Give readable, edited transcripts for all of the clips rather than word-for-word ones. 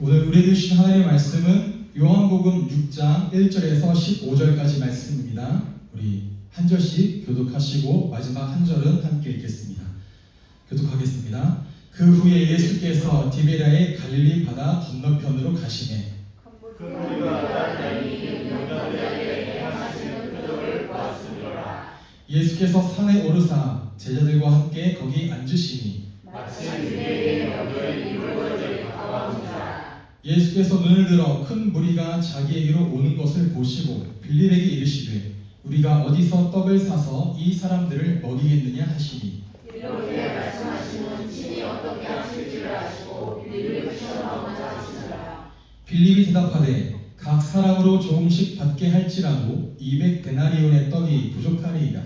오늘 우리에게 주신 하나님의 말씀은 요한복음 6장 1절에서 15절까지 말씀입니다. 우리 한 절씩 교독하시고 마지막 한 절은 함께 읽겠습니다. 교독하겠습니다. 그 후에 예수께서 디베랴의 갈릴리 바다 건너편으로 가시매 예수께서 산에 오르사 제자들과 함께 거기 앉으시니 예수께서 눈을 들어 큰 무리가 자기에게로 오는 것을 보시고 빌립에게 이르시되 우리가 어디서 떡을 사서 이 사람들을 먹이겠느냐 하시니 이렇게 말씀하시면 친히 어떻게 하실지를 아시고 빌립을 시험하고자 하시니라. 빌립이 대답하되 각 사람으로 조금씩 받게 할지라도 200데나리온의 떡이 부족하리이다.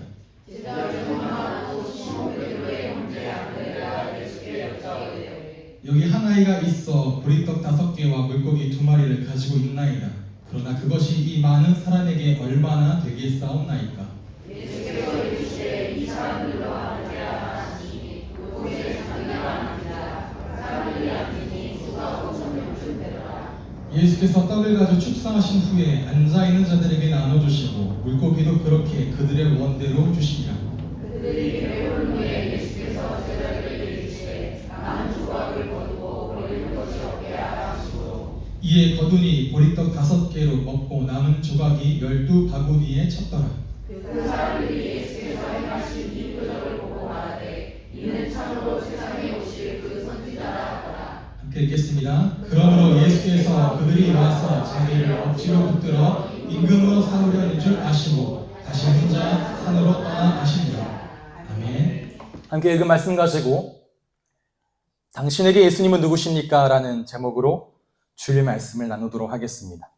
제자들 중 하나도 시몬 베드로의 형제야 그가 예수께 여짜오되 여기 한 아이가 있어 보리떡 5개와 물고기 2마리를 가지고 있나이다. 그러나 그것이 이 많은 사람에게 얼마나 되겠사옵나이까? 예수께서 이르시되 이 사람들과 함께하라 하시니 그곳에 자기가 아니라 사람들이 아니니 수가 5,000명 되더라. 예수께서 떡을 가져 축사하신 후에 앉아있는 자들에게 나눠주시고 물고기도 그렇게 그들의 원대로 주시니라. 그들이 배부른 후에 예수께서 제자들에게 이르시되 남은 조각을 거두고 버리는 것이 없게 하라 하시고 이에 거두니 보리떡 5개로 먹고 남은 조각이 12바구니에 쳤더라. 그 사람들이 예수께서 행하신 이 표적을 보고 말하되 이는 참으로 세상에 오실 그 선지자라 하더라. 함께 읽겠습니다. 그러므로 예수께서 그들이 와서 자기를 억지로 붙들어 임금으로 삼으려는 줄 아시고 다시 혼자 산으로 떠나가시니라. 아멘. 함께 읽은 말씀 가지고 당신에게 예수님은 누구십니까? 라는 제목으로 주일 말씀을 나누도록 하겠습니다.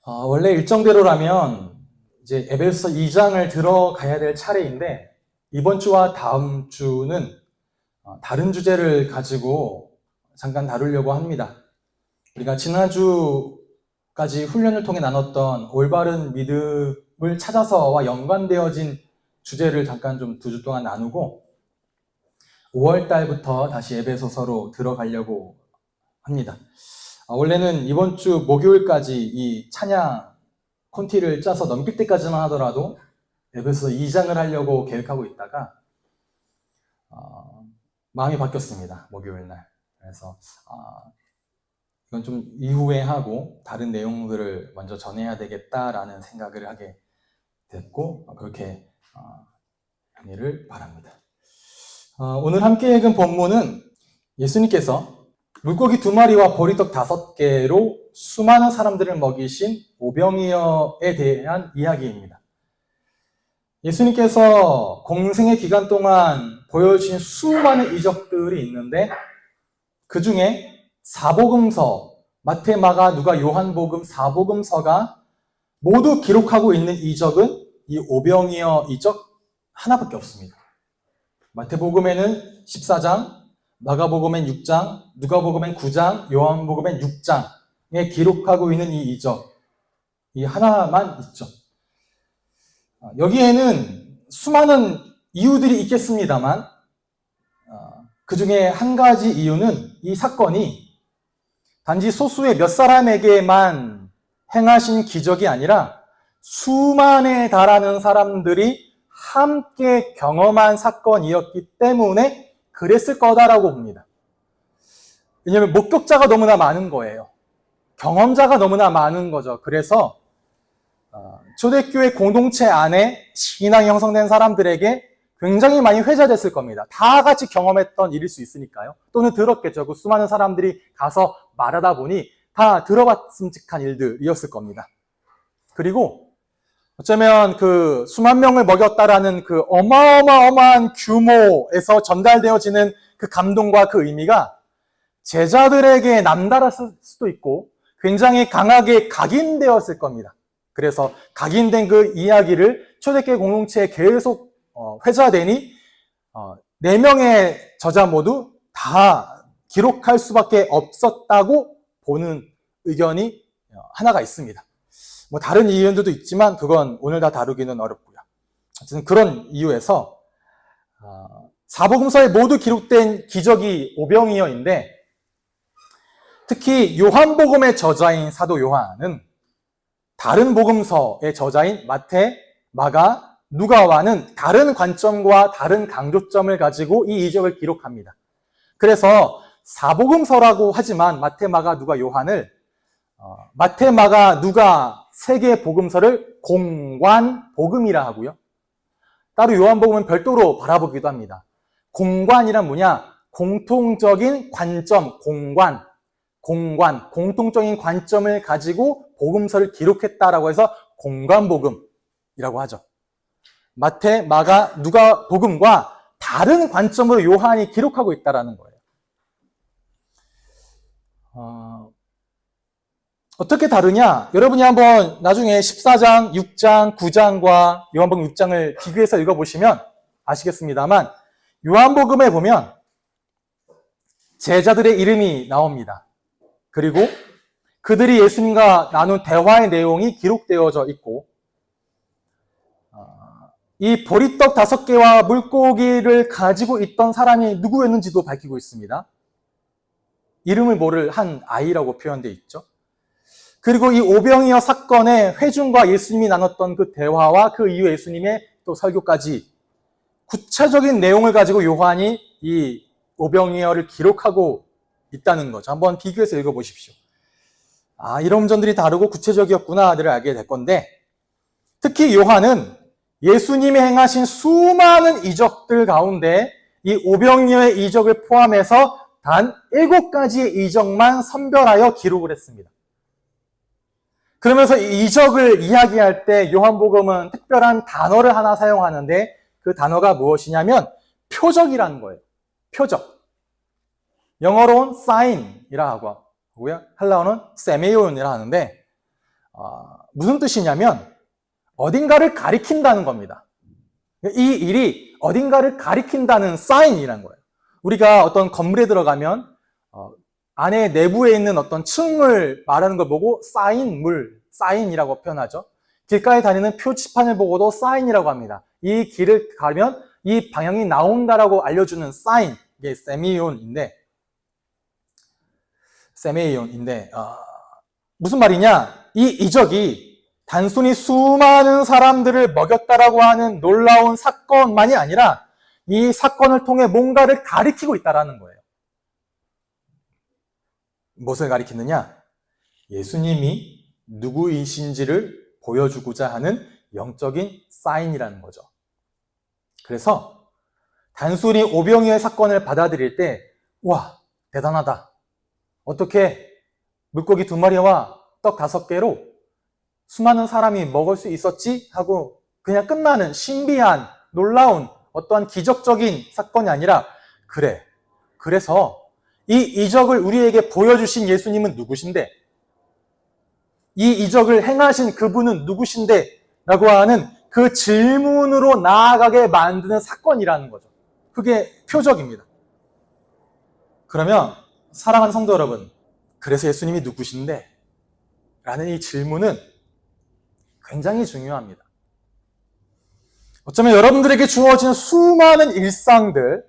원래 일정대로라면 이제 에베소서 2장을 들어가야 될 차례인데 이번 주와 다음 주는 다른 주제를 가지고 잠깐 다루려고 합니다. 우리가 지난주까지 훈련을 통해 나눴던 올바른 믿음을 찾아서와 연관되어진 주제를 잠깐 좀 2주 동안 나누고 5월 달부터 다시 에베소서로 들어가려고 합니다. 원래는 이번 주 목요일까지 이 찬양 콘티를 짜서 넘길 때까지만 하더라도 에베소서 2장을 하려고 계획하고 있다가 마음이 바뀌었습니다. 목요일 날. 그래서 이건 좀 이후에 하고 다른 내용들을 먼저 전해야 되겠다라는 생각을 하게 됐고 그렇게 하기를 바랍니다. 오늘 함께 읽은 본문은 예수님께서 물고기 2마리와 보리떡 5개로 수많은 사람들을 먹이신 오병이어에 대한 이야기입니다. 예수님께서 공생의 기간 동안 보여주신 수많은 이적들이 있는데 그 중에 사복음서, 마태, 마가, 누가, 요한복음, 사복음서가 모두 기록하고 있는 이적은 이 오병이어 이적 하나밖에 없습니다. 마태복음에는 14장, 마가복음엔 6장, 누가복음엔 9장, 요한복음엔 6장에 기록하고 있는 이 이적, 이 하나만 있죠. 여기에는 수많은 이유들이 있겠습니다만 그 중에 한 가지 이유는 이 사건이 단지 소수의 몇 사람에게만 행하신 기적이 아니라 수만에 달하는 사람들이 함께 경험한 사건이었기 때문에 그랬을 거다라고 봅니다. 왜냐하면 목격자가 너무나 많은 거예요. 경험자가 너무나 많은 거죠. 그래서 초대교회 공동체 안에 신앙이 형성된 사람들에게 굉장히 많이 회자됐을 겁니다. 다 같이 경험했던 일일 수 있으니까요. 또는 들었겠죠. 그 수많은 사람들이 가서 말하다 보니 다 들어봤음직한 일들이었을 겁니다. 그리고 어쩌면 그 수만 명을 먹였다라는 그 어마어마한 규모에서 전달되어지는 그 감동과 그 의미가 제자들에게 남달았을 수도 있고 굉장히 강하게 각인되었을 겁니다. 그래서 각인된 그 이야기를 초대교회 공동체에 계속 회자되니 4명의 저자 모두 다 기록할 수밖에 없었다고 보는 의견이 하나가 있습니다. 뭐 다른 이유들도 있지만 그건 오늘 다 다루기는 어렵고요. 하여튼 그런 이유에서 사복음서에 모두 기록된 기적이 오병이어인데 특히 요한복음의 저자인 사도 요한은 다른 복음서의 저자인 마태, 마가, 누가와는 다른 관점과 다른 강조점을 가지고 이 이적을 기록합니다. 그래서 사복음서라고 하지만 마태, 마가, 누가, 요한을 마태, 마가, 누가 세 개의 복음서를 공관복음이라 하고요. 따로 요한복음은 별도로 바라보기도 합니다. 공관이란 뭐냐? 공통적인 관점, 공관, 공통적인 관점을 가지고 복음서를 기록했다라고 해서 공관복음이라고 하죠. 마태, 마가, 누가 복음과 다른 관점으로 요한이 기록하고 있다는 거예요. 어떻게 다르냐? 여러분이 한번 나중에 14장, 6장, 9장과 요한복음 6장을 비교해서 읽어보시면 아시겠습니다만 요한복음에 보면 제자들의 이름이 나옵니다. 그리고 그들이 예수님과 나눈 대화의 내용이 기록되어져 있고 이 보리떡 5개와 물고기를 가지고 있던 사람이 누구였는지도 밝히고 있습니다. 이름을 모를 한 아이라고 표현되어 있죠. 그리고 이 오병이어 사건의 회중과 예수님이 나눴던 그 대화와 그 이후 예수님의 또 설교까지 구체적인 내용을 가지고 요한이 이 오병이어를 기록하고 있다는 거죠. 한번 비교해서 읽어보십시오. 이런 점들이 다르고 구체적이었구나를 알게 될 건데 특히 요한은 예수님이 행하신 수많은 이적들 가운데 이 오병이어의 이적을 포함해서 단 7가지의 이적만 선별하여 기록을 했습니다. 그러면서 이 이적을 이야기할 때 요한복음은 특별한 단어를 하나 사용하는데 그 단어가 무엇이냐면 표적이라는 거예요. 표적. 영어로는 sign이라 하고요. 헬라어는 세메이온이라 하는데 무슨 뜻이냐면 어딘가를 가리킨다는 겁니다. 이 일이 어딘가를 가리킨다는 sign이라는 거예요. 우리가 어떤 건물에 들어가면 안에 내부에 있는 어떤 층을 말하는 걸 보고 사인이라고 표현하죠. 길가에 다니는 표지판을 보고도 사인이라고 합니다. 이 길을 가면 이 방향이 나온다라고 알려주는 사인, 이게 세메이온인데 무슨 말이냐? 이 이적이 단순히 수많은 사람들을 먹였다라고 하는 놀라운 사건만이 아니라 이 사건을 통해 뭔가를 가리키고 있다라는 거예요. 무엇을 가리키느냐? 예수님이 누구이신지를 보여주고자 하는 영적인 사인이라는 거죠. 그래서 단순히 오병이어의 사건을 받아들일 때 와, 대단하다. 어떻게 물고기 2마리와 떡 5개로 수많은 사람이 먹을 수 있었지? 하고 그냥 끝나는 신비한, 놀라운 어떠한 기적적인 사건이 아니라 그래서 이 이적을 우리에게 보여주신 예수님은 누구신데? 이 이적을 행하신 그분은 누구신데? 라고 하는 그 질문으로 나아가게 만드는 사건이라는 거죠. 그게 표적입니다. 그러면 사랑하는 성도 여러분, 그래서 예수님이 누구신데? 라는 이 질문은 굉장히 중요합니다. 어쩌면 여러분들에게 주어지는 수많은 일상들,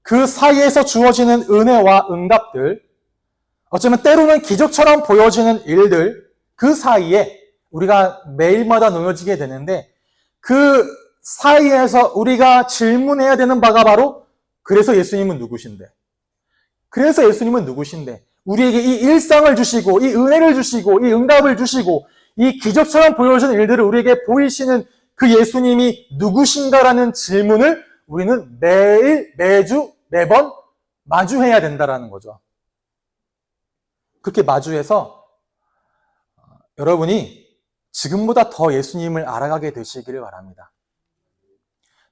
그 사이에서 주어지는 은혜와 응답들, 어쩌면 때로는 기적처럼 보여지는 일들, 그 사이에 우리가 매일마다 놓여지게 되는데 그 사이에서 우리가 질문해야 되는 바가 바로 그래서 예수님은 누구신데? 그래서 예수님은 누구신데? 우리에게 이 일상을 주시고 이 은혜를 주시고 이 응답을 주시고 이 기적처럼 보여지는 일들을 우리에게 보이시는 그 예수님이 누구신가라는 질문을 우리는 매일, 매주, 매번 마주해야 된다라는 거죠. 그렇게 마주해서 여러분이 지금보다 더 예수님을 알아가게 되시기를 바랍니다.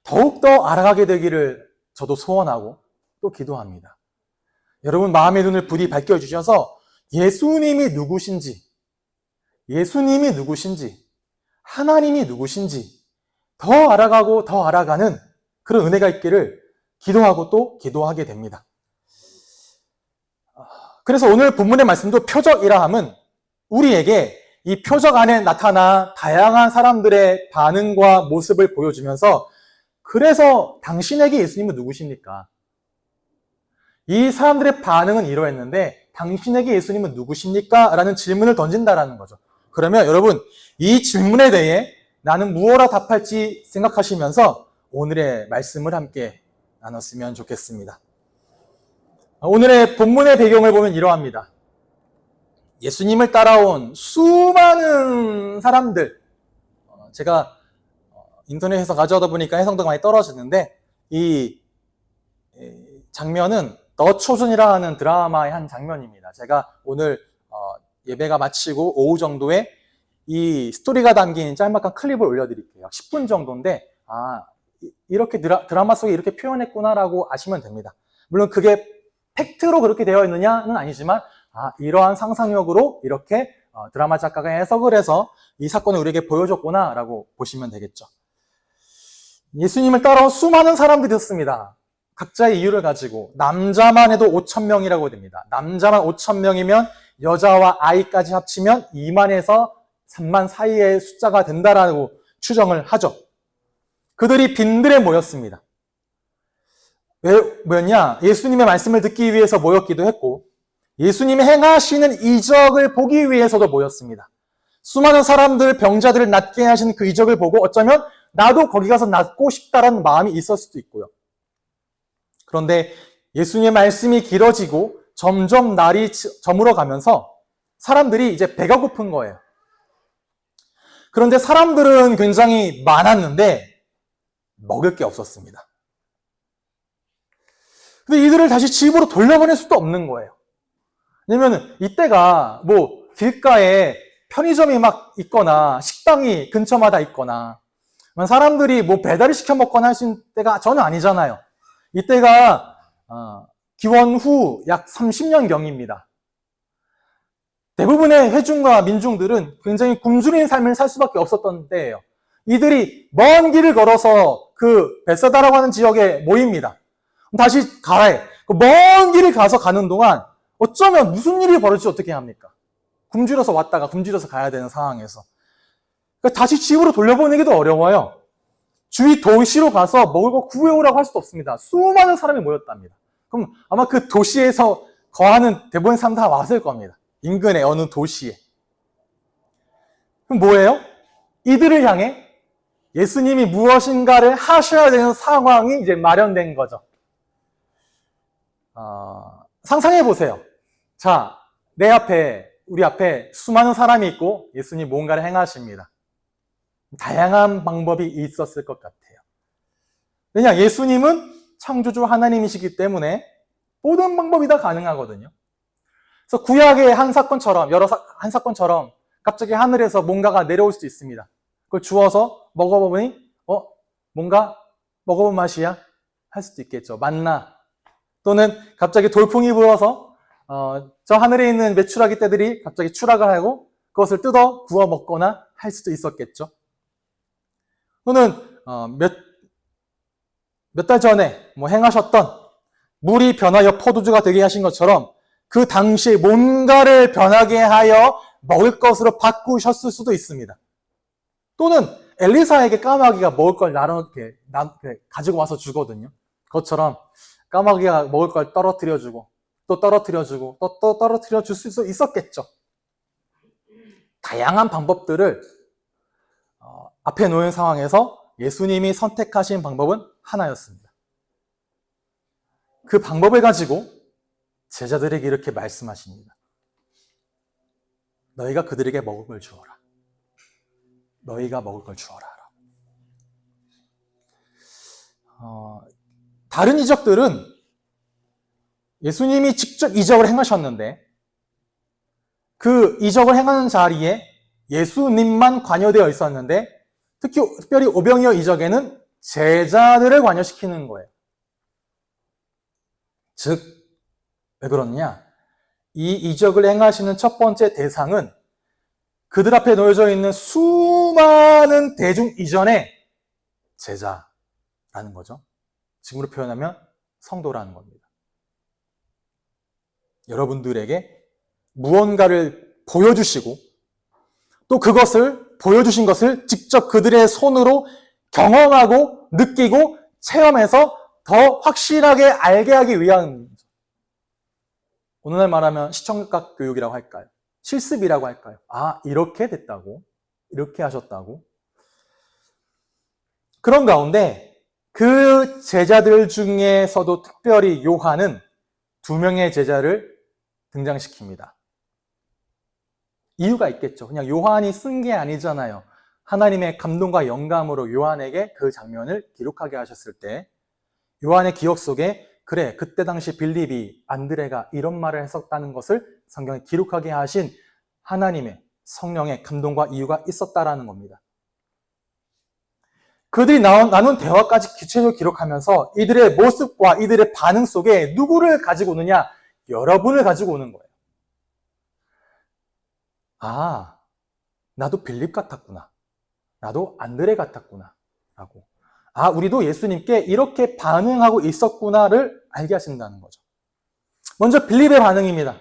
더욱더 알아가게 되기를 저도 소원하고 또 기도합니다. 여러분 마음의 눈을 부디 밝혀주셔서 예수님이 누구신지, 하나님이 누구신지 더 알아가고 더 알아가는 그런 은혜가 있기를 기도하고 또 기도하게 됩니다. 그래서 오늘 본문의 말씀도 표적이라 함은 우리에게 이 표적 안에 나타나 다양한 사람들의 반응과 모습을 보여주면서 그래서 당신에게 예수님은 누구십니까? 이 사람들의 반응은 이러했는데 당신에게 예수님은 누구십니까? 라는 질문을 던진다라는 거죠. 그러면 여러분 이 질문에 대해 나는 무엇라 답할지 생각하시면서 오늘의 말씀을 함께 나눴으면 좋겠습니다. 오늘의 본문의 배경을 보면 이러합니다. 예수님을 따라온 수많은 사람들, 제가 인터넷에서 가져오다 보니까 해석도가 많이 떨어지는데 이 장면은 더 초전이라 하는 드라마의 한 장면입니다. 제가 오늘 예배가 마치고 오후 정도에 이 스토리가 담긴 짤막한 클립을 올려드릴게요. 10분 정도인데 이렇게 드라마 속에 이렇게 표현했구나라고 아시면 됩니다. 물론 그게 팩트로 그렇게 되어 있느냐는 아니지만 이러한 상상력으로 이렇게 드라마 작가가 해석을 해서 이 사건을 우리에게 보여줬구나라고 보시면 되겠죠. 예수님을 따라온 수많은 사람들이 있었습니다. 각자의 이유를 가지고 남자만 해도 5,000명이라고 됩니다. 남자만 5,000명이면 여자와 아이까지 합치면 2만에서 3만 사이의 숫자가 된다라고 추정을 하죠. 그들이 빈들에 모였습니다. 왜 모였냐? 예수님의 말씀을 듣기 위해서 모였기도 했고 예수님이 행하시는 이적을 보기 위해서도 모였습니다. 수많은 사람들, 병자들을 낫게 하신 그 이적을 보고 어쩌면 나도 거기 가서 낫고 싶다라는 마음이 있을 수도 있고요. 그런데 예수님의 말씀이 길어지고 점점 날이 저물어 가면서 사람들이 이제 배가 고픈 거예요. 그런데 사람들은 굉장히 많았는데 먹을 게 없었습니다. 근데 이들을 다시 집으로 돌려보낼 수도 없는 거예요. 왜냐면 이때가 뭐 길가에 편의점이 막 있거나 식당이 근처마다 있거나 사람들이 뭐 배달을 시켜 먹거나 할 수 있는 때가 전혀 아니잖아요. 이때가 기원 후 약 30년경입니다. 대부분의 회중과 민중들은 굉장히 굶주린 삶을 살 수밖에 없었던 때예요. 이들이 먼 길을 걸어서 그 베세다라고 하는 지역에 모입니다. 다시 가라. 그 먼 길을 가서 가는 동안 어쩌면 무슨 일이 벌어질지 어떻게 합니까? 굶주려서 왔다가 굶주려서 가야 되는 상황에서. 그러니까 다시 집으로 돌려보내기도 어려워요. 주위 도시로 가서 먹을 거 구해오라고 할 수도 없습니다. 수많은 사람이 모였답니다. 그럼 아마 그 도시에서 거하는 대부분 사람 다 왔을 겁니다. 인근의 어느 도시에. 그럼 뭐예요? 이들을 향해 예수님이 무엇인가를 하셔야 되는 상황이 이제 마련된 거죠. 상상해 보세요. 자, 우리 앞에 수많은 사람이 있고 예수님 뭔가를 행하십니다. 다양한 방법이 있었을 것 같아요. 왜냐, 예수님은 창조주 하나님이시기 때문에 모든 방법이 다 가능하거든요. 그래서 구약의 한 사건처럼, 한 사건처럼 갑자기 하늘에서 뭔가가 내려올 수도 있습니다. 그걸 주워서 먹어보니, 뭔가 먹어본 맛이야? 할 수도 있겠죠. 만나. 또는 갑자기 돌풍이 불어서, 저 하늘에 있는 메추라기 떼들이 갑자기 추락을 하고 그것을 뜯어 구워 먹거나 할 수도 있었겠죠. 또는, 몇 달 전에 행하셨던 물이 변하여 포도주가 되게 하신 것처럼 그 당시에 뭔가를 변하게 하여 먹을 것으로 바꾸셨을 수도 있습니다. 또는 엘리사에게 까마귀가 먹을 걸 가지고 와서 주거든요. 그것처럼 까마귀가 먹을 걸 떨어뜨려주고 또 떨어뜨려주고 또 떨어뜨려 줄 수 있었겠죠. 다양한 방법들을 앞에 놓인 상황에서 예수님이 선택하신 방법은 하나였습니다. 그 방법을 가지고 제자들에게 이렇게 말씀하십니다. 너희가 그들에게 먹을 걸 주어라. 너희가 먹을 걸 주어라. 다른 이적들은 예수님이 직접 이적을 행하셨는데 그 이적을 행하는 자리에 예수님만 관여되어 있었는데 특별히 오병이어 이적에는 제자들을 관여시키는 거예요. 즉, 왜 그러느냐? 이 이적을 행하시는 첫 번째 대상은 그들 앞에 놓여져 있는 수많은 대중 이전의 제자라는 거죠. 지금으로 표현하면 성도라는 겁니다. 여러분들에게 무언가를 보여주시고 또 그것을 보여주신 것을 직접 그들의 손으로 경험하고 느끼고 체험해서 더 확실하게 알게 하기 위한 오늘날 말하면 시청각 교육이라고 할까요? 실습이라고 할까요? 아, 이렇게 됐다고? 이렇게 하셨다고? 그런 가운데 그 제자들 중에서도 특별히 요한은 2명의 제자를 등장시킵니다. 이유가 있겠죠. 그냥 요한이 쓴 게 아니잖아요. 하나님의 감동과 영감으로 요한에게 그 장면을 기록하게 하셨을 때 요한의 기억 속에 그래, 그때 당시 빌립이 안드레가 이런 말을 했었다는 것을 성경에 기록하게 하신 하나님의 성령의 감동과 이유가 있었다라는 겁니다. 그들이 나눈 대화까지 구체적으로 기록하면서 이들의 모습과 이들의 반응 속에 누구를 가지고 오느냐? 여러분을 가지고 오는 거예요. 아, 나도 빌립 같았구나. 나도 안드레 같았구나. 라고. 아, 우리도 예수님께 이렇게 반응하고 있었구나를 알게 하신다는 거죠. 먼저 빌립의 반응입니다.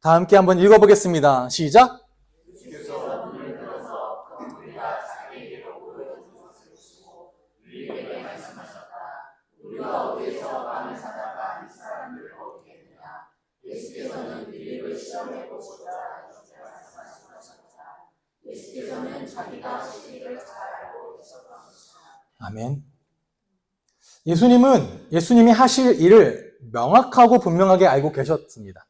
다 함께 한번 읽어보겠습니다. 시작! 아멘. 예수님이 하실 일을 명확하고 분명하게 알고 계셨습니다.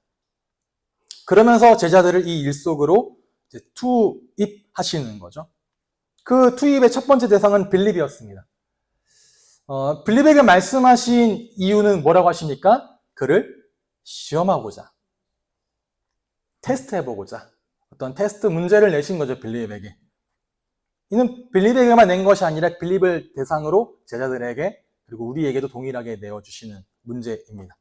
그러면서 제자들을 이 일 속으로 투입하시는 거죠. 그 투입의 첫 번째 대상은 빌립이었습니다. 빌립에게 말씀하신 이유는 뭐라고 하십니까? 그를 시험하고자, 테스트해보고자 어떤 테스트 문제를 내신 거죠, 빌립에게. 이는 빌립에게만 낸 것이 아니라 빌립을 대상으로 제자들에게 그리고 우리에게도 동일하게 내어주시는 문제입니다.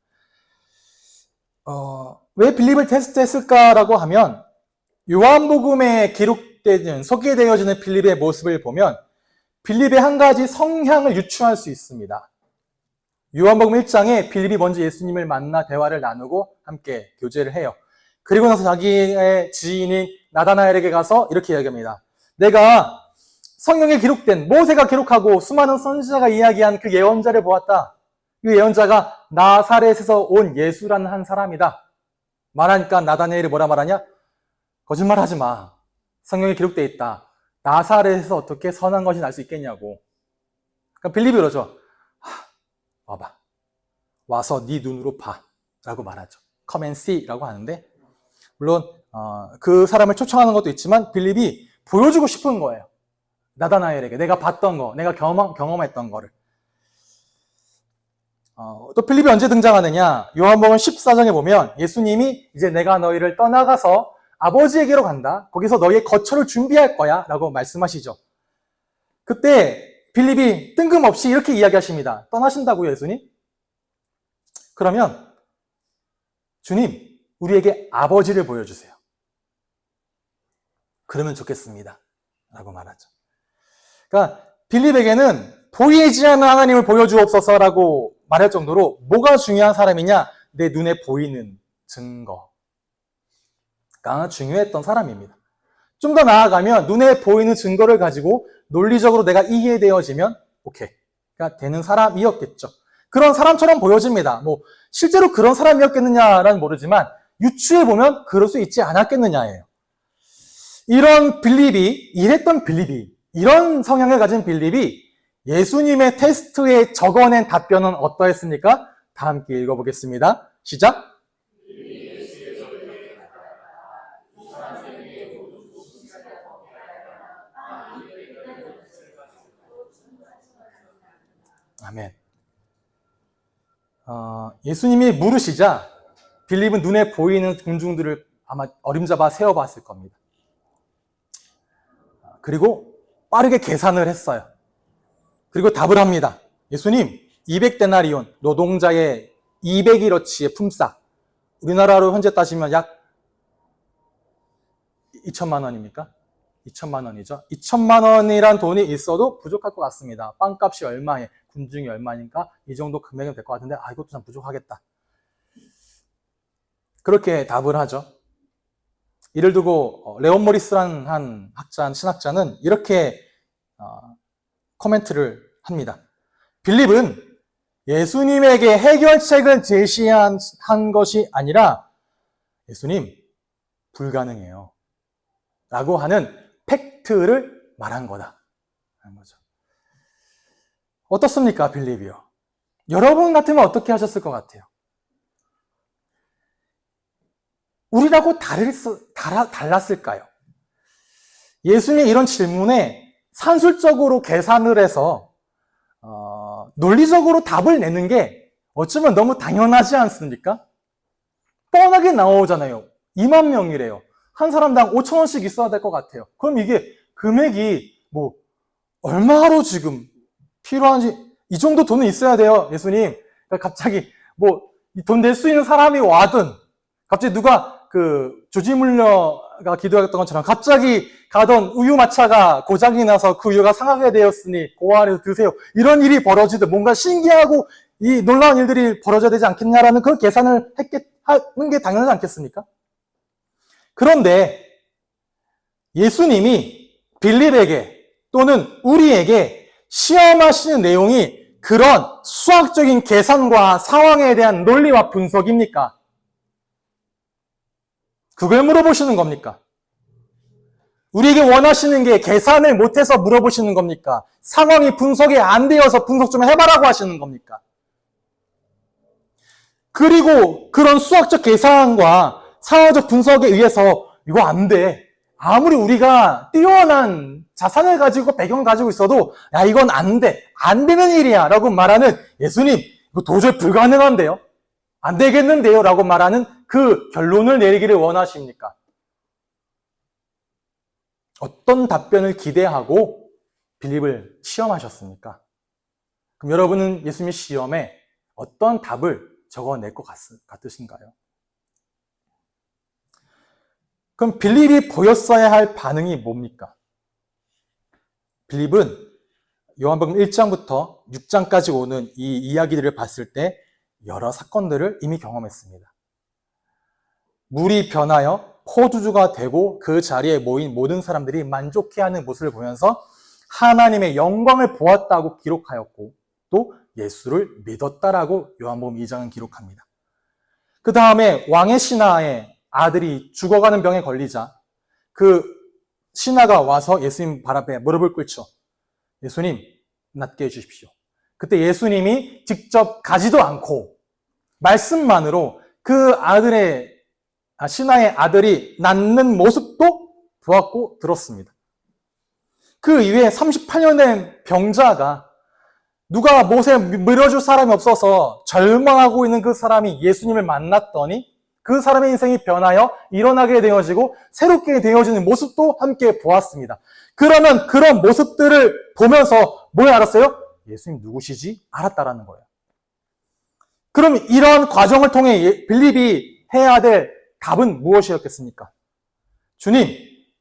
왜 빌립을 테스트했을까라고 하면 요한복음에 기록되는 소개되어지는 빌립의 모습을 보면 빌립의 한 가지 성향을 유추할 수 있습니다. 요한복음 1장에 빌립이 먼저 예수님을 만나 대화를 나누고 함께 교제를 해요. 그리고 나서 자기의 지인인 나다나엘에게 가서 이렇게 이야기합니다. 내가 성경에 기록된 모세가 기록하고 수많은 선지자가 이야기한 그 예언자를 보았다. 그 예언자가 나사렛에서 온 예수라는 한 사람이다. 말하니까 나다나엘이 뭐라 말하냐? 거짓말하지 마. 성경에 기록되어 있다. 나사렛에서 어떻게 선한 것이 날 수 있겠냐고. 그러니까 빌립이 그러죠. 와봐. 와서 네 눈으로 봐. 라고 말하죠. Come and see 라고 하는데 물론 그 사람을 초청하는 것도 있지만 빌립이 보여주고 싶은 거예요. 나다나엘에게 내가 봤던 거, 내가 경험했던 거를. 또 빌립이 언제 등장하느냐? 요한복음 14장에 보면 예수님이 이제 내가 너희를 떠나가서 아버지에게로 간다. 거기서 너희의 거처를 준비할 거야. 라고 말씀하시죠. 그때 빌립이 뜬금없이 이렇게 이야기하십니다. 떠나신다고요, 예수님? 그러면 주님, 우리에게 아버지를 보여주세요. 그러면 좋겠습니다. 라고 말하죠. 그러니까 빌립에게는 보이지 않는 하나님을 보여주옵소서라고 말할 정도로 뭐가 중요한 사람이냐? 내 눈에 보이는 증거가 중요했던 사람입니다. 좀 더 나아가면 눈에 보이는 증거를 가지고 논리적으로 내가 이해되어지면 오케이. 그러니까 되는 사람이었겠죠. 그런 사람처럼 보여집니다. 뭐 실제로 그런 사람이었겠느냐라는 모르지만 유추해보면 그럴 수 있지 않았겠느냐예요. 이런 빌립이 이런 성향을 가진 빌립이 예수님의 테스트에 적어낸 답변은 어떠했습니까? 다 함께 읽어보겠습니다. 시작! 아멘. 예수님이 물으시자 빌립은 눈에 보이는 군중들을 아마 어림잡아 세어봤을 겁니다. 그리고 빠르게 계산을 했어요. 그리고 답을 합니다. 예수님, 200데나리온, 노동자의 200일어치의 품삯. 우리나라로 현재 따지면 약 2천만 원입니까? 2천만 원이죠. 2천만 원이란 돈이 있어도 부족할 것 같습니다. 빵값이 얼마에, 군중이 얼마니까 이 정도 금액은 될 것 같은데 이것도 참 부족하겠다. 그렇게 답을 하죠. 이를 두고 레온 모리스라는 한 신학자는 이렇게 코멘트를 합니다. 빌립은 예수님에게 해결책을 제시한 것이 아니라 예수님 불가능해요 라고 하는 팩트를 말한 거다 하는 거죠. 어떻습니까, 빌립이요? 여러분 같으면 어떻게 하셨을 것 같아요? 우리라고 달랐을까요? 예수님의 이런 질문에 산술적으로 계산을 해서 논리적으로 답을 내는 게 어쩌면 너무 당연하지 않습니까? 뻔하게 나오잖아요. 2만 명이래요. 한 사람당 5,000원씩 있어야 될 것 같아요. 그럼 이게 금액이 뭐 얼마로 지금 필요한지 이 정도 돈은 있어야 돼요, 예수님. 그러니까 갑자기 뭐 돈 낼 수 있는 사람이 와든 갑자기 누가 조지물려가 기도했던 것처럼 갑자기 가던 우유마차가 고장이 나서 그 우유가 상하게 되었으니 고아를 드세요. 이런 일이 벌어지듯 뭔가 신기하고 이 놀라운 일들이 벌어져야 되지 않겠냐라는 그런 계산을 하는 게 당연하지 않겠습니까? 그런데 예수님이 빌립에게 또는 우리에게 시험하시는 내용이 그런 수학적인 계산과 상황에 대한 논리와 분석입니까? 그걸 물어보시는 겁니까? 우리에게 원하시는 게 계산을 못해서 물어보시는 겁니까? 상황이 분석이 안 되어서 분석 좀 해봐라고 하시는 겁니까? 그리고 그런 수학적 계산과 상황적 분석에 의해서 이거 안 돼. 아무리 우리가 뛰어난 자산을 가지고 배경을 가지고 있어도 야 이건 안 돼. 안 되는 일이야 라고 말하는 예수님 이거 도저히 불가능한데요? 안 되겠는데요? 라고 말하는 그 결론을 내리기를 원하십니까? 어떤 답변을 기대하고 빌립을 시험하셨습니까? 그럼 여러분은 예수님의 시험에 어떤 답을 적어낼 것 같으신가요? 그럼 빌립이 보였어야 할 반응이 뭡니까? 빌립은 요한복음 1장부터 6장까지 오는 이 이야기들을 봤을 때 여러 사건들을 이미 경험했습니다. 물이 변하여 포도주가 되고 그 자리에 모인 모든 사람들이 만족해하는 모습을 보면서 하나님의 영광을 보았다고 기록하였고 또 예수를 믿었다라고 요한복음 2장은 기록합니다. 그 다음에 왕의 신하의 아들이 죽어가는 병에 걸리자 그 신하가 와서 예수님 발 앞에 무릎을 꿇죠. 예수님 낫게 해주십시오. 그때 예수님이 직접 가지도 않고 말씀만으로 그 신하의 아들이 낫는 모습도 보았고 들었습니다. 그 이후에 38년 된 병자가 누가 못에 밀어줄 사람이 없어서 절망하고 있는 그 사람이 예수님을 만났더니 그 사람의 인생이 변하여 일어나게 되어지고 새롭게 되어지는 모습도 함께 보았습니다. 그러면 그런 모습들을 보면서 뭘 알았어요? 예수님 누구시지? 알았다라는 거예요. 그럼 이런 과정을 통해 빌립이 해야 될 답은 무엇이었겠습니까? 주님,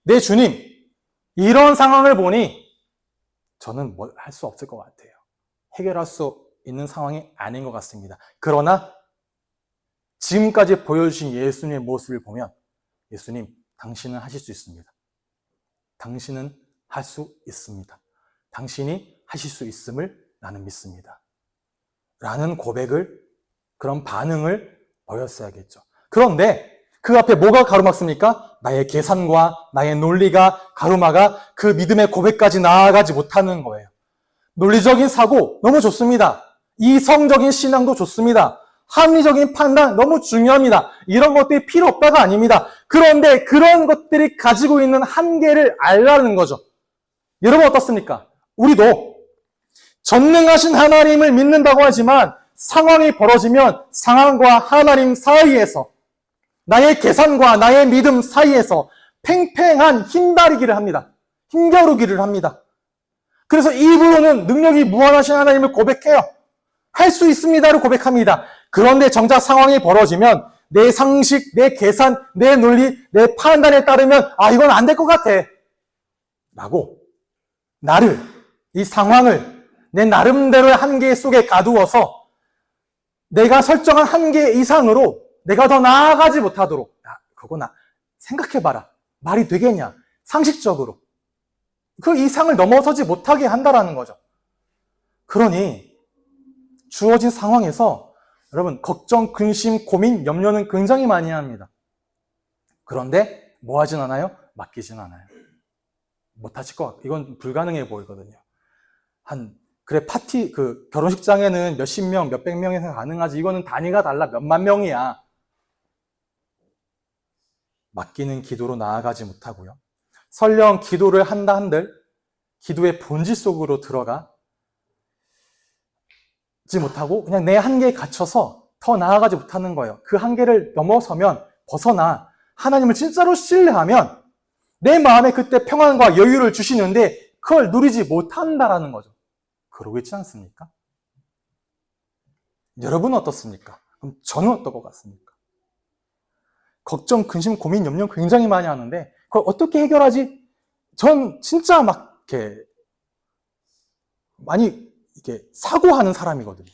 내 주님, 이런 상황을 보니 저는 뭘 할 수 없을 것 같아요. 해결할 수 있는 상황이 아닌 것 같습니다. 그러나 지금까지 보여주신 예수님의 모습을 보면 예수님, 당신은 하실 수 있습니다. 당신은 할 수 있습니다. 당신이 하실 수 있음을 나는 믿습니다. 라는 고백을, 그런 반응을 보였어야겠죠. 그런데 그 앞에 뭐가 가로막습니까? 나의 계산과 나의 논리가 가로막아 그 믿음의 고백까지 나아가지 못하는 거예요. 논리적인 사고 너무 좋습니다. 이성적인 신앙도 좋습니다. 합리적인 판단 너무 중요합니다. 이런 것들이 필요 없다가 아닙니다. 그런데 그런 것들이 가지고 있는 한계를 알라는 거죠. 여러분 어떻습니까? 우리도 전능하신 하나님을 믿는다고 하지만 상황이 벌어지면 상황과 하나님 사이에서 나의 계산과 나의 믿음 사이에서 팽팽한 힘다리기를 합니다. 힘겨루기를 합니다. 그래서 입으로는 능력이 무한하신 하나님을 고백해요. 할 수 있습니다를 고백합니다. 그런데 정작 상황이 벌어지면 내 상식, 내 계산, 내 논리, 내 판단에 따르면 이건 안 될 것 같아 라고 나를, 이 상황을 내 나름대로의 한계 속에 가두어서 내가 설정한 한계 이상으로 내가 더 나아가지 못하도록 그거 생각해봐라. 말이 되겠냐? 상식적으로 그 이상을 넘어서지 못하게 한다라는 거죠. 그러니 주어진 상황에서 여러분 걱정, 근심, 고민, 염려는 굉장히 많이 합니다. 그런데 뭐 하진 않아요? 맡기진 않아요. 못하실 것 같고 이건 불가능해 보이거든요. 그래 파티 결혼식장에는 몇십 명, 몇백 명에서 가능하지 이거는 단위가 달라 몇만 명이야. 맡기는 기도로 나아가지 못하고요. 설령 기도를 한다 한들 기도의 본질 속으로 들어가지 못하고 그냥 내 한계에 갇혀서 더 나아가지 못하는 거예요. 그 한계를 넘어서면 벗어나 하나님을 진짜로 신뢰하면 내 마음에 그때 평안과 여유를 주시는데 그걸 누리지 못한다라는 거죠. 그러고 있지 않습니까? 여러분은 어떻습니까? 그럼 저는 어떨 것 같습니까? 걱정, 근심, 고민, 염려 굉장히 많이 하는데 그걸 어떻게 해결하지? 전 진짜 막 이렇게 많이 이렇게 사고하는 사람이거든요.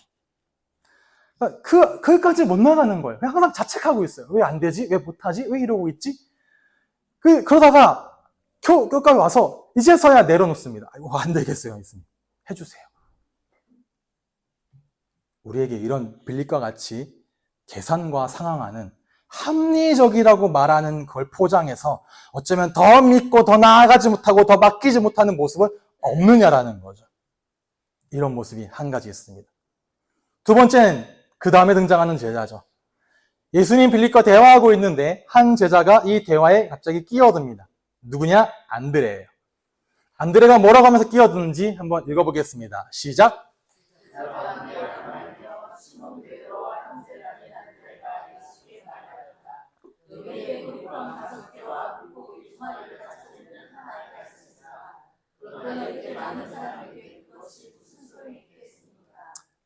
거기까지 못 나가는 거예요. 그냥 항상 자책하고 있어요. 왜 안 되지? 왜 못하지? 왜 이러고 있지? 그러다가 끝까지 와서 이제서야 내려놓습니다. 아이고, 안 되겠어요. 예수님. 해주세요. 우리에게 이런 빌립과 같이 계산과 상황하는 합리적이라고 말하는 걸 포장해서 어쩌면 더 믿고 더 나아가지 못하고 더 맡기지 못하는 모습은 없느냐라는 거죠. 이런 모습이 한 가지 있습니다. 두 번째는 그 다음에 등장하는 제자죠. 예수님 빌립과 대화하고 있는데 한 제자가 이 대화에 갑자기 끼어듭니다. 누구냐? 안드레예요. 안드레가 뭐라고 하면서 끼어드는지 한번 읽어보겠습니다. 시작!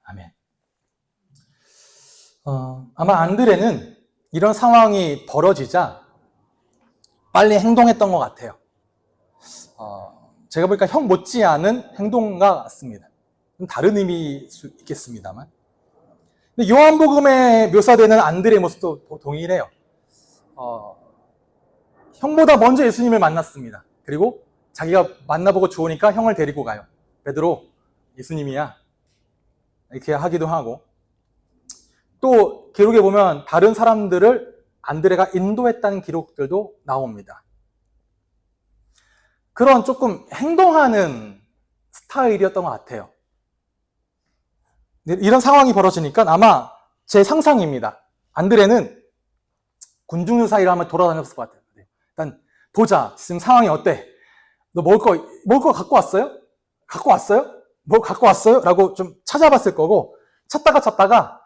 아멘. 아마 안드레는 이런 상황이 벌어지자 빨리 행동했던 것 같아요. 제가 보니까 형 못지않은 행동과 같습니다. 좀 다른 의미일 수 있겠습니다만. 근데 요한복음에 묘사되는 안드레의 모습도 동일해요. 형보다 먼저 예수님을 만났습니다. 그리고 자기가 만나보고 좋으니까 형을 데리고 가요. 베드로, 예수님이야. 이렇게 하기도 하고. 또 기록에 보면 다른 사람들을 안드레가 인도했다는 기록들도 나옵니다. 그런 조금 행동하는 스타일이었던 것 같아요. 이런 상황이 벌어지니까 아마 제 상상입니다. 안드레는 군중들 사이를 한번 돌아다녔을 것 같아요. 일단 보자. 지금 상황이 어때? 너 먹을 거 갖고 왔어요? 갖고 왔어요? 뭐 갖고 왔어요? 라고 좀 찾아봤을 거고 찾다가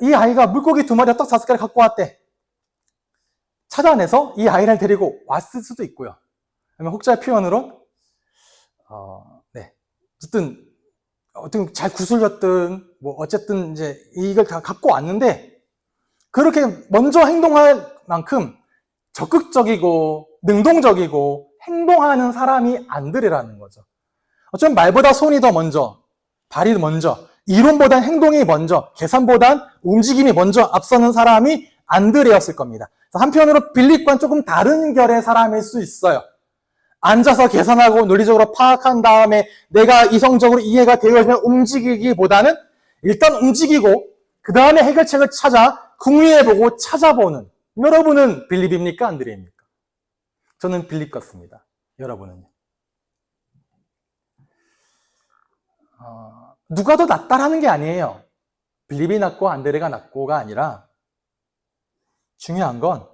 이 아이가 물고기 2마리와 떡 5개를 갖고 왔대. 찾아내서 이 아이를 데리고 왔을 수도 있고요. 그러면 혹자의 표현으로 어쨌든 잘 구슬렸든 뭐 어쨌든 이제 이걸 다 갖고 왔는데 그렇게 먼저 행동할 만큼 적극적이고 능동적이고 행동하는 사람이 안드레라는 거죠. 어쩌면 말보다 손이 더 먼저, 발이 먼저, 이론보단 행동이 먼저, 계산보단 움직임이 먼저 앞서는 사람이 안드레였을 겁니다. 한편으로 빌립과는 조금 다른 결의 사람일 수 있어요. 앉아서 계산하고 논리적으로 파악한 다음에 내가 이성적으로 이해가 되어서 움직이기보다는 일단 움직이고 그 다음에 해결책을 찾아 궁리해보고 찾아보는. 여러분은 빌립입니까? 안드레입니까? 저는 빌립 같습니다. 여러분은요? 누가 더 낫다라는 게 아니에요. 빌립이 낫고 안드레가 낫고가 아니라 중요한 건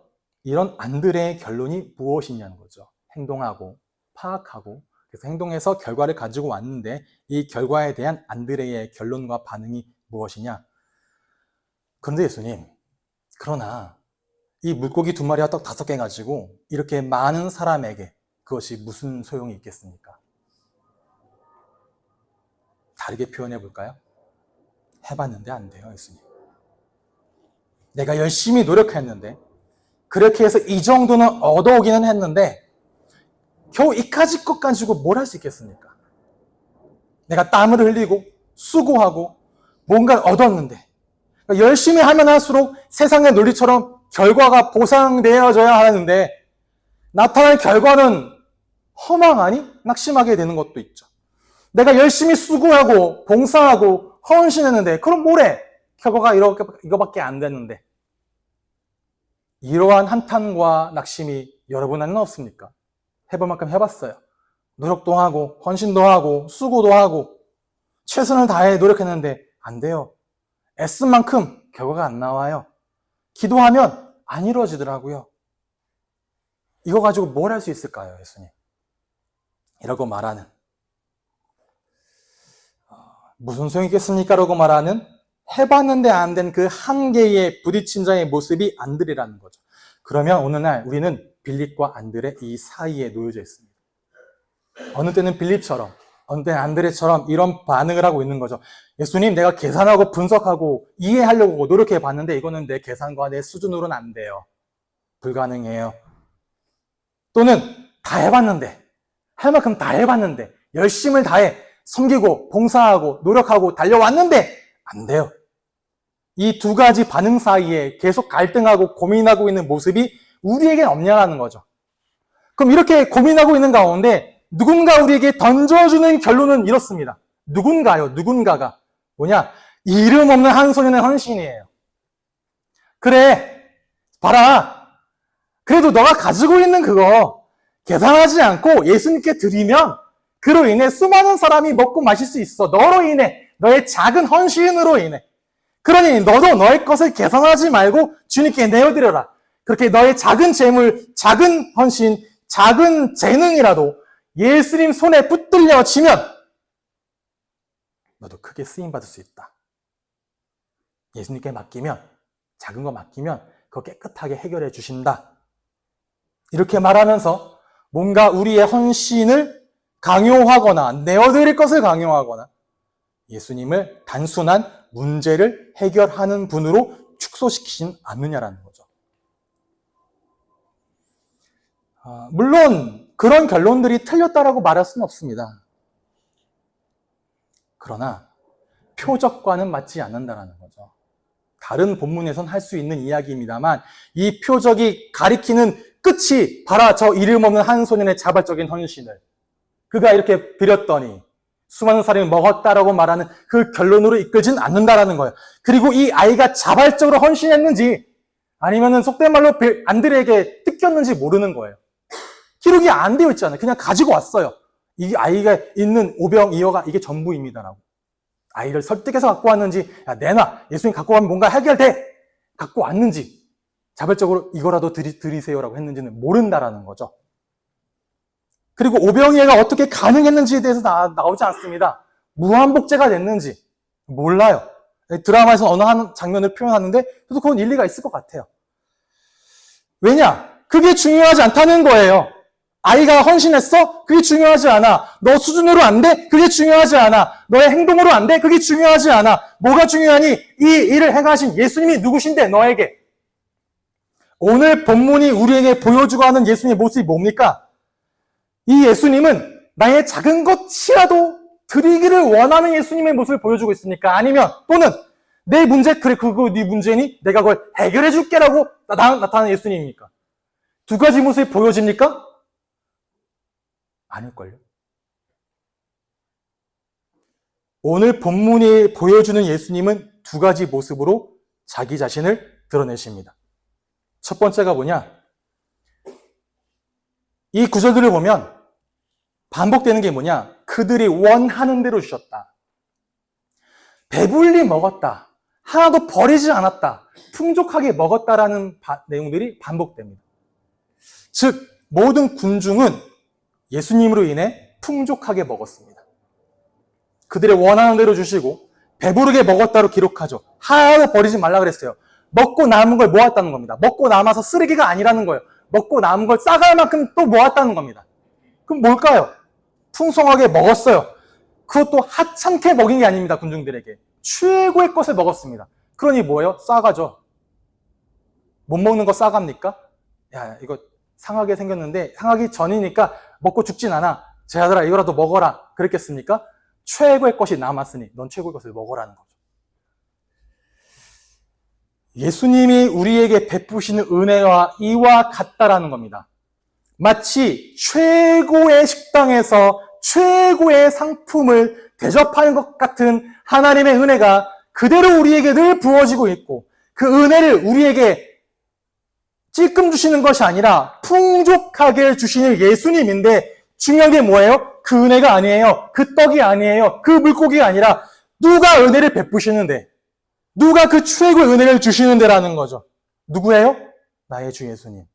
이런 안드레의 결론이 무엇이냐는 거죠. 행동하고 파악하고 그래서 행동해서 결과를 가지고 왔는데 이 결과에 대한 안드레의 결론과 반응이 무엇이냐. 그런데 예수님, 그러나 이 물고기 2마리와 떡 5개 가지고 이렇게 많은 사람에게 그것이 무슨 소용이 있겠습니까? 다르게 표현해 볼까요? 해봤는데 안 돼요, 예수님. 내가 열심히 노력했는데 그렇게 해서 이 정도는 얻어오기는 했는데 겨우 이까짓 것 가지고 뭘 할 수 있겠습니까? 내가 땀을 흘리고 수고하고 뭔가를 얻었는데 그러니까 열심히 하면 할수록 세상의 논리처럼 결과가 보상되어져야 하는데 나타날 결과는 허망하니 낙심하게 되는 것도 있죠. 내가 열심히 수고하고 봉사하고 헌신했는데 그럼 뭐래? 결과가 이거밖에 안 됐는데. 이러한 한탄과 낙심이 여러분 안에는 없습니까? 해볼 만큼 해봤어요. 노력도 하고 헌신도 하고 수고도 하고 최선을 다해 노력했는데 안 돼요. 애쓴 만큼 결과가 안 나와요. 기도하면 안 이루어지더라고요. 이거 가지고 뭘 할 수 있을까요, 예수님? 이라고 말하는, 무슨 소용이 있겠습니까? 라고 말하는, 해봤는데 안 된 그 한계에 부딪힌 자의 모습이 안드레라는 거죠. 그러면 오늘날 우리는 빌립과 안드레 이 사이에 놓여져 있습니다. 어느 때는 빌립처럼, 어느 때는 안드레처럼 이런 반응을 하고 있는 거죠. 예수님, 내가 계산하고 분석하고 이해하려고 노력해 봤는데 이거는 내 계산과 내 수준으로는 안 돼요. 불가능해요. 또는 다 해봤는데, 할 만큼 다 해봤는데, 열심을 다해 섬기고 봉사하고 노력하고 달려왔는데 안 돼요. 이 두 가지 반응 사이에 계속 갈등하고 고민하고 있는 모습이 우리에겐 없냐라는 거죠. 그럼 이렇게 고민하고 있는 가운데 누군가 우리에게 던져주는 결론은 이렇습니다. 누군가가 뭐냐? 이름 없는 한 소년의 헌신이에요. 그래, 봐라. 그래도 너가 가지고 있는 그거 계산하지 않고 예수님께 드리면 그로 인해 수많은 사람이 먹고 마실 수 있어. 너로 인해, 너의 작은 헌신으로 인해. 그러니 너도 너의 것을 계산하지 말고 주님께 내어드려라. 그렇게 너의 작은 재물, 작은 헌신, 작은 재능이라도 예수님 손에 붙들려지면 너도 크게 쓰임받을 수 있다. 예수님께 맡기면, 작은 거 맡기면 그거 깨끗하게 해결해 주신다. 이렇게 말하면서 뭔가 우리의 헌신을 강요하거나 내어드릴 것을 강요하거나 예수님을 단순한 문제를 해결하는 분으로 축소시키진 않느냐라는 거죠. 물론 그런 결론들이 틀렸다라고 말할 수는 없습니다. 그러나 표적과는 맞지 않는다는 거죠. 다른 본문에선 할 수 있는 이야기입니다만 이 표적이 가리키는 끝이 봐라 저 이름 없는 한 소년의 자발적인 헌신을 그가 이렇게 드렸더니 수많은 사람이 먹었다라고 말하는 그 결론으로 이끌진 않는다라는 거예요. 그리고 이 아이가 자발적으로 헌신했는지 아니면은 속된 말로 안드레에게 뜯겼는지 모르는 거예요. 기록이 안 되어 있잖아요. 그냥 가지고 왔어요. 이 아이가 있는 오병이어가 이게 전부입니다라고. 아이를 설득해서 갖고 왔는지 야 내놔 예수님 갖고 가면 뭔가 해결돼 갖고 왔는지 자발적으로 이거라도 드리세요라고 했는지는 모른다라는 거죠. 그리고 오병이어가 어떻게 가능했는지에 대해서 나오지 않습니다. 무한복제가 됐는지 몰라요. 드라마에서 어느 한 장면을 표현하는데 그래도 그건 일리가 있을 것 같아요. 왜냐? 그게 중요하지 않다는 거예요. 아이가 헌신했어? 그게 중요하지 않아. 너 수준으로 안 돼? 그게 중요하지 않아. 너의 행동으로 안 돼? 그게 중요하지 않아. 뭐가 중요하니? 이 일을 행하신 예수님이 누구신데 너에게? 오늘 본문이 우리에게 보여주고 하는 예수님의 모습이 뭡니까? 이 예수님은 나의 작은 것이라도 드리기를 원하는 예수님의 모습을 보여주고 있습니까? 아니면 또는 내 문제 그래 그거 네 문제니? 내가 그걸 해결해 줄게라고 나타나는 예수님입니까? 두 가지 모습이 보여집니까? 아닐걸요. 오늘 본문이 보여주는 예수님은 두 가지 모습으로 자기 자신을 드러내십니다. 첫 번째가 뭐냐? 이 구절들을 보면 반복되는 게 뭐냐? 그들이 원하는 대로 주셨다. 배불리 먹었다. 하나도 버리지 않았다. 풍족하게 먹었다라는 내용들이 반복됩니다. 즉 모든 군중은 예수님으로 인해 풍족하게 먹었습니다. 그들의 원하는 대로 주시고 배부르게 먹었다로 기록하죠. 하나도 버리지 말라 그랬어요. 먹고 남은 걸 모았다는 겁니다. 먹고 남아서 쓰레기가 아니라는 거예요. 먹고 남은 걸 싸갈 만큼 또 모았다는 겁니다. 그럼 뭘까요? 풍성하게 먹었어요. 그것도 하찮게 먹인 게 아닙니다. 군중들에게. 최고의 것을 먹었습니다. 그러니 뭐예요? 싸가죠. 못 먹는 거 싸갑니까? 야 이거 상하게 생겼는데 상하기 전이니까 먹고 죽진 않아. 제 아들아 이거라도 먹어라. 그랬겠습니까? 최고의 것이 남았으니 넌 최고의 것을 먹어라는 거죠. 예수님이 우리에게 베푸시는 은혜와 이와 같다라는 겁니다. 마치 최고의 식당에서 최고의 상품을 대접하는 것 같은 하나님의 은혜가 그대로 우리에게 늘 부어지고 있고 그 은혜를 우리에게 찔끔 주시는 것이 아니라 풍족하게 주시는 예수님인데 중요한 게 뭐예요? 그 은혜가 아니에요. 그 떡이 아니에요. 그 물고기가 아니라 누가 은혜를 베푸시는데 누가 그 최고의 은혜를 주시는데라는 거죠. 누구예요? 나의 주 예수님.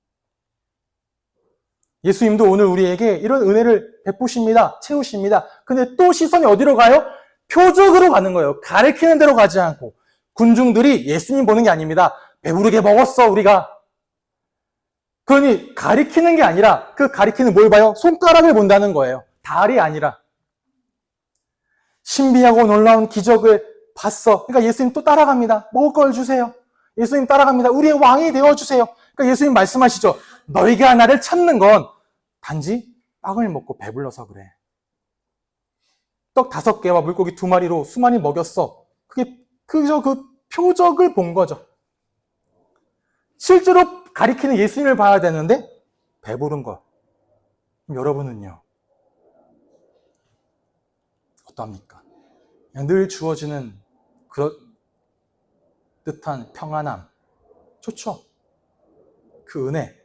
예수님도 오늘 우리에게 이런 은혜를 베푸십니다. 채우십니다. 근데 또 시선이 어디로 가요? 표적으로 가는 거예요. 가리키는 대로 가지 않고. 군중들이 예수님 보는 게 아닙니다. 배부르게 먹었어, 우리가. 그러니 가리키는 게 아니라 그 가리키는 뭘 봐요? 손가락을 본다는 거예요. 달이 아니라. 신비하고 놀라운 기적을 봤어. 그러니까 예수님 또 따라갑니다. 먹을 걸 주세요. 예수님 따라갑니다. 우리의 왕이 되어주세요. 그러니까 예수님 말씀하시죠. 너희가 나를 찾는 건 단지 빵을 먹고 배불러서 그래. 떡 5개와 물고기 2마리로 수많이 먹였어. 그게 그저 그 표적을 본 거죠. 실제로 가리키는 예수님을 봐야 되는데 배부른 거. 그럼 여러분은요? 어떠합니까? 그냥 늘 주어지는 그런 듯한 평안함. 좋죠? 그 은혜.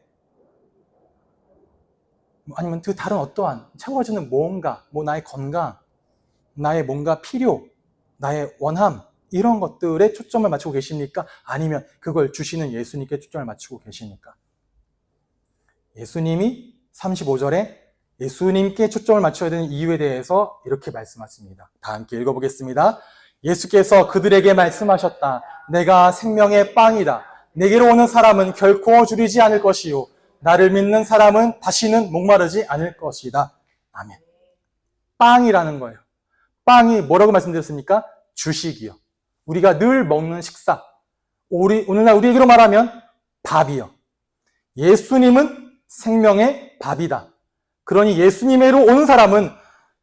아니면 그 다른 어떠한 채워지는 무언가, 나의 건강, 나의 뭔가 필요, 나의 원함, 이런 것들에 초점을 맞추고 계십니까? 아니면 그걸 주시는 예수님께 초점을 맞추고 계십니까? 예수님이 35절에 예수님께 초점을 맞춰야 되는 이유에 대해서 이렇게 말씀하십니다. 다 함께 읽어보겠습니다. 예수께서 그들에게 말씀하셨다. 내가 생명의 빵이다. 내게로 오는 사람은 결코 줄이지 않을 것이요. 나를 믿는 사람은 다시는 목마르지 않을 것이다. 아멘. 빵이라는 거예요. 빵이 뭐라고 말씀드렸습니까? 주식이요. 우리가 늘 먹는 식사. 오늘날 우리에게로 말하면 밥이요. 예수님은 생명의 밥이다. 그러니 예수님으로 오는 사람은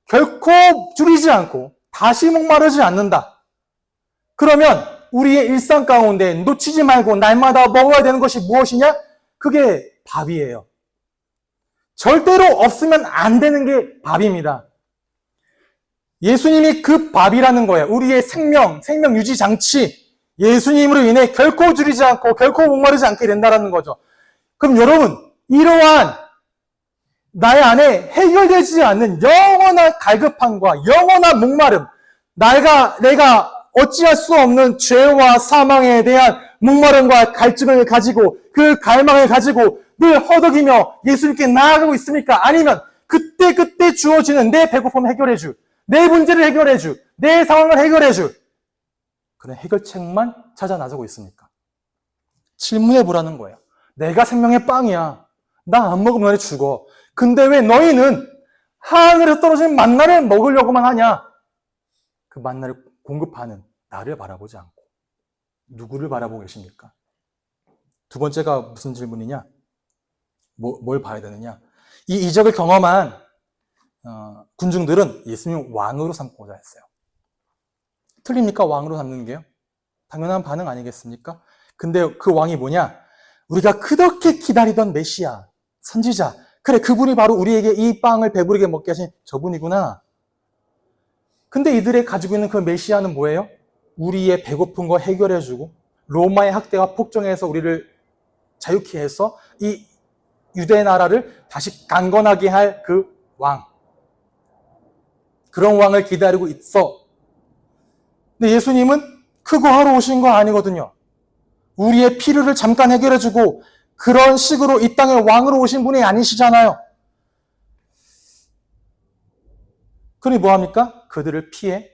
결코 줄이지 않고 다시 목마르지 않는다. 그러면 우리의 일상 가운데 놓치지 말고 날마다 먹어야 되는 것이 무엇이냐? 그게 밥이에요. 절대로 없으면 안 되는 게 밥입니다. 예수님이 그 밥이라는 거예요. 우리의 생명 유지 장치. 예수님으로 인해 결코 줄이지 않고 결코 목마르지 않게 된다는 거죠. 그럼 여러분, 이러한 나의 안에 해결되지 않는 영원한 갈급함과 영원한 목마름, 내가 어찌할 수 없는 죄와 사망에 대한 목마름과 갈증을 가지고 그 갈망을 가지고 늘 허덕이며 예수님께 나아가고 있습니까? 아니면 그때 주어지는 내 배고픔을 해결해줄, 내 문제를 해결해줄, 내 상황을 해결해줄 그런 해결책만 찾아 나서고 있습니까? 질문해 보라는 거예요. 내가 생명의 빵이야. 나 안 먹으면 너네 죽어. 근데 왜 너희는 하늘에서 떨어진 만나를 먹으려고만 하냐? 그 만나를 공급하는 나를 바라보지 않고 누구를 바라보고 계십니까? 두 번째가 무슨 질문이냐? 뭘 봐야 되느냐? 이 이적을 경험한 군중들은 예수님 왕으로 삼고자 했어요. 틀립니까? 왕으로 삼는 게요? 당연한 반응 아니겠습니까? 근데 그 왕이 뭐냐? 우리가 그렇게 기다리던 메시아, 선지자, 그래 그분이 바로 우리에게 이 빵을 배부르게 먹게 하신 저분이구나. 근데 이들이 가지고 있는 그 메시아는 뭐예요? 우리의 배고픈 거 해결해주고 로마의 학대와 폭정에서 우리를 자유케 해서 이 유대 나라를 다시 강건하게 할 그 왕. 그런 왕을 기다리고 있어. 근데 예수님은 그거 하러 오신 거 아니거든요. 우리의 필요를 잠깐 해결해주고 그런 식으로 이 땅에 왕으로 오신 분이 아니시잖아요. 그러니 뭐합니까? 그들을 피해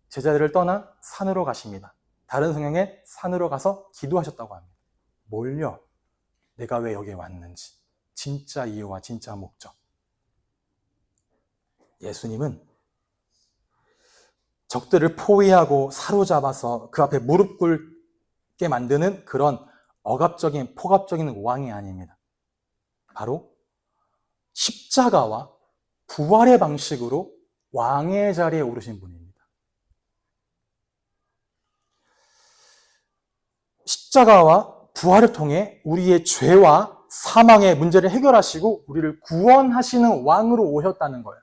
제자들을 떠나 산으로 가십니다. 다른 성경에 산으로 가서 기도하셨다고 합니다. 뭘요? 내가 왜 여기에 왔는지. 진짜 이유와 진짜 목적. 예수님은 적들을 포위하고 사로잡아서 그 앞에 무릎 꿇게 만드는 그런 억압적인 폭압적인 왕이 아닙니다. 바로 십자가와 부활의 방식으로 왕의 자리에 오르신 분입니다. 십자가와 부활을 통해 우리의 죄와 사망의 문제를 해결하시고 우리를 구원하시는 왕으로 오셨다는 거예요.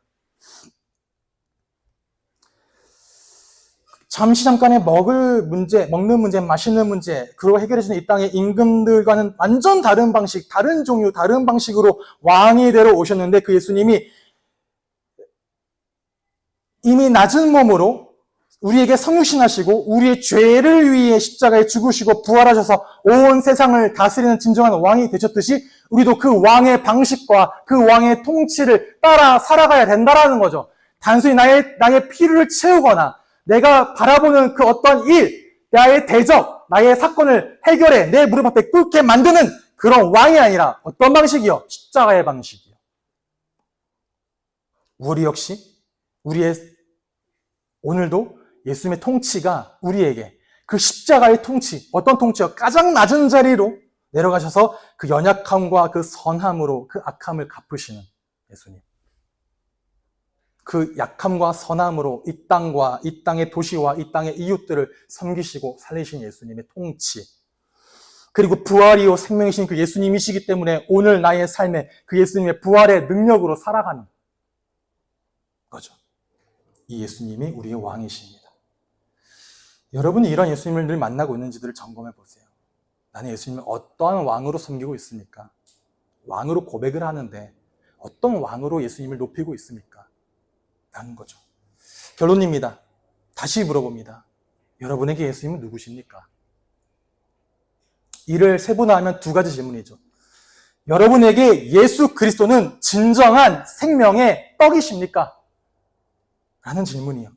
잠시 잠깐의 먹는 문제, 마시는 문제, 그리고 해결해주는 이 땅의 임금들과는 완전 다른 방식, 다른 종류, 다른 방식으로 왕이 되러 오셨는데 그 예수님이 이미 낮은 몸으로 우리에게 성육신하시고 우리의 죄를 위해 십자가에 죽으시고 부활하셔서 온 세상을 다스리는 진정한 왕이 되셨듯이 우리도 그 왕의 방식과 그 왕의 통치를 따라 살아가야 된다라는 거죠. 단순히 나의 필요를 채우거나 내가 바라보는 그 어떤 일, 나의 대적, 나의 사건을 해결해 내 무릎 앞에 꿇게 만드는 그런 왕이 아니라 어떤 방식이요? 십자가의 방식이요. 우리 역시 오늘도 예수님의 통치가 우리에게 그 십자가의 통치, 어떤 통치요? 가장 낮은 자리로 내려가셔서 그 연약함과 그 선함으로 그 악함을 갚으시는 예수님. 그 약함과 선함으로 이 땅과 이 땅의 도시와 이 땅의 이웃들을 섬기시고 살리신 예수님의 통치. 그리고 부활이요 생명이신 그 예수님이시기 때문에 오늘 나의 삶에 그 예수님의 부활의 능력으로 살아가는 거죠. 이 예수님이 우리의 왕이십니다. 여러분이 이런 예수님을 늘 만나고 있는지를 점검해 보세요. 나는 예수님을 어떠한 왕으로 섬기고 있습니까? 왕으로 고백을 하는데 어떤 왕으로 예수님을 높이고 있습니까? 라는 거죠. 결론입니다. 다시 물어봅니다. 여러분에게 예수님은 누구십니까? 이를 세분화하면 두 가지 질문이죠. 여러분에게 예수 그리스도는 진정한 생명의 떡이십니까? 라는 질문이요.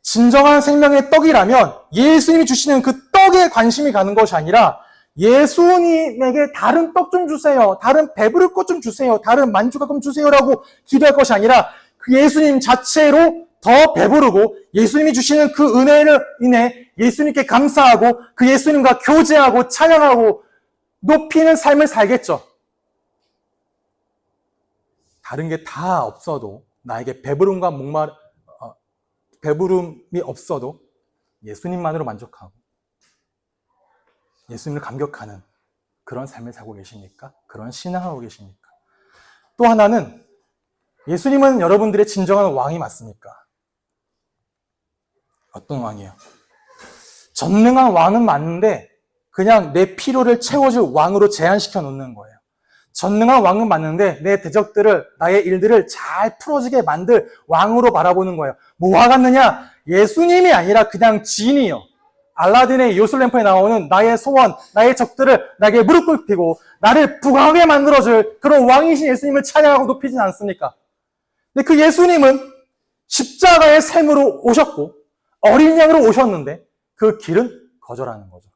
진정한 생명의 떡이라면 예수님이 주시는 그 떡에 관심이 가는 것이 아니라 예수님에게 다른 떡 좀 주세요. 다른 배부를 것 좀 주세요. 다른 만족감 좀 주세요라고 기도할 것이 아니라 그 예수님 자체로 더 배부르고 예수님이 주시는 그 은혜를 인해 예수님께 감사하고 그 예수님과 교제하고 찬양하고 높이는 삶을 살겠죠. 다른 게 다 없어도 나에게 배부름이 없어도 예수님만으로 만족하고 예수님을 감격하는 그런 삶을 살고 계십니까? 그런 신앙하고 계십니까? 또 하나는 예수님은 여러분들의 진정한 왕이 맞습니까? 어떤 왕이에요? 전능한 왕은 맞는데 그냥 내 필요를 채워줄 왕으로 제한시켜 놓는 거예요. 전능한 왕은 맞는데 내 대적들을, 나의 일들을 잘 풀어지게 만들 왕으로 바라보는 거예요. 뭐와 같느냐? 예수님이 아니라 그냥 진이요. 알라딘의 요술램프에 나오는 나의 소원, 나의 적들을 나에게 무릎 꿇히고 나를 부강하게 만들어줄 그런 왕이신 예수님을 찬양하고 높이진 않습니까? 근데 그 예수님은 십자가의 삶으로 오셨고 어린 양으로 오셨는데 그 길은 거절하는 거죠.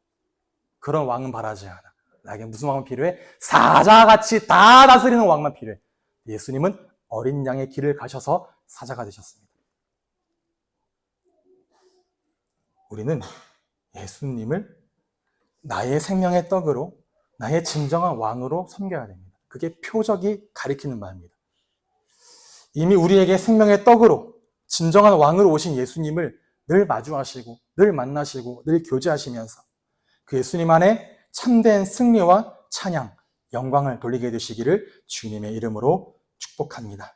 그런 왕은 바라지 않아. 나에게 무슨 왕은 필요해? 사자같이 다 다스리는 왕만 필요해. 예수님은 어린 양의 길을 가셔서 사자가 되셨습니다. 우리는 예수님을 나의 생명의 떡으로, 나의 진정한 왕으로 섬겨야 됩니다. 그게 표적이 가리키는 바입니다. 이미 우리에게 생명의 떡으로 진정한 왕으로 오신 예수님을 늘 마주하시고 늘 만나시고 늘 교제하시면서 그 예수님 안에 참된 승리와 찬양, 영광을 돌리게 되시기를 주님의 이름으로 축복합니다.